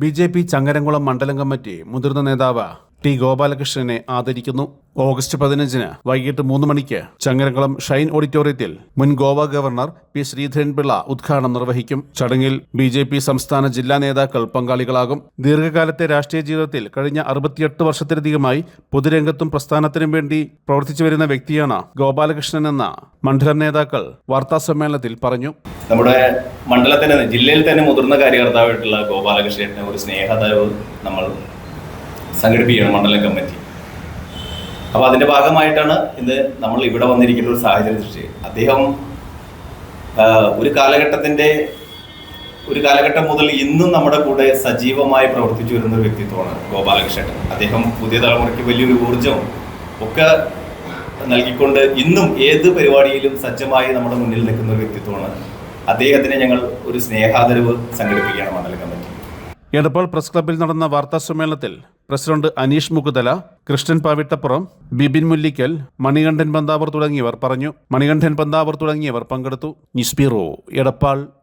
BJP. Changaramkulam മണ്ഡലം committee മുതിർന്ന നേതാവ് ടി. ഗോപാലകൃഷ്ണനെ ആദരിക്കുന്നു. ഓഗസ്റ്റ് 15-ന് വൈകിട്ട് 3 മണിക്ക് ചങ്ങരംകുളം ഷൈൻ ഓഡിറ്റോറിയത്തിൽ മുൻ ഗോവ ഗവർണർ പി. ശ്രീധരൻപിള്ള ഉദ്ഘാടനം നിർവഹിക്കും. ചടങ്ങിൽ ബി.ജെ.പി. സംസ്ഥാന ജില്ലാ നേതാക്കൾ പങ്കാളികളാകും. ദീർഘകാലത്തെ രാഷ്ട്രീയ ജീവിതത്തിൽ കഴിഞ്ഞ 68 വർഷത്തിലധികമായി പൊതുരംഗത്തും പ്രസ്ഥാനത്തിനും വേണ്ടി പ്രവർത്തിച്ചു വരുന്ന വ്യക്തിയാണ് ഗോപാലകൃഷ്ണൻ എന്ന മണ്ഡലം നേതാക്കൾ വാർത്താസമ്മേളനത്തിൽ പറഞ്ഞു. നമ്മുടെ മണ്ഡലത്തിന് ജില്ലയിൽ തന്നെ മുതിർന്ന കാര്യകർത്താവായിട്ടുള്ള ഗോപാലകൃഷ്ണന് ഒരു സ്നേഹദാവ് നമ്മൾ സംഘടിപ്പിക്കുകയാണ് മണ്ഡലം കമ്മിറ്റി. അപ്പോൾ അതിൻ്റെ ഭാഗമായിട്ടാണ് ഇന്ന് നമ്മൾ ഇവിടെ വന്നിരിക്കുന്ന ഒരു സാഹചര്യം സൃഷ്ടി. അദ്ദേഹം ഒരു കാലഘട്ടം മുതൽ ഇന്നും നമ്മുടെ കൂടെ സജീവമായി പ്രവർത്തിച്ചു വരുന്ന ഒരു വ്യക്തിത്വമാണ് ഗോപാലകൃഷ്ണൻ. അദ്ദേഹം പുതിയ തലമുറയ്ക്ക് വലിയൊരു ഊർജം ഒക്കെ നൽകിക്കൊണ്ട് ഇന്നും ഏത് പരിപാടിയിലും സജ്ജമായി നമ്മുടെ മുന്നിൽ നിൽക്കുന്ന ഒരു വ്യക്തിത്വമാണ്. അദ്ദേഹത്തിന് ഞങ്ങൾ ഒരു സ്നേഹാദരവ് സംഘടിപ്പിക്കുകയാണ് മണ്ഡലം കമ്മിറ്റി. എടപ്പാൾ പ്രസ് ക്ലബ്ബിൽ നടന്ന വാർത്താ സമ്മേളനത്തിൽ പ്രസിഡന്റ് അനീഷ് മുകുതല, കൃഷ്ണൻ പാവിട്ടപ്പുറം, ബിബിൻ മുല്ലിക്കൽ, മണികണ്ഠൻ പന്താവൂർ തുടങ്ങിയവർ പങ്കെടുത്തു. News bureau, Edappal.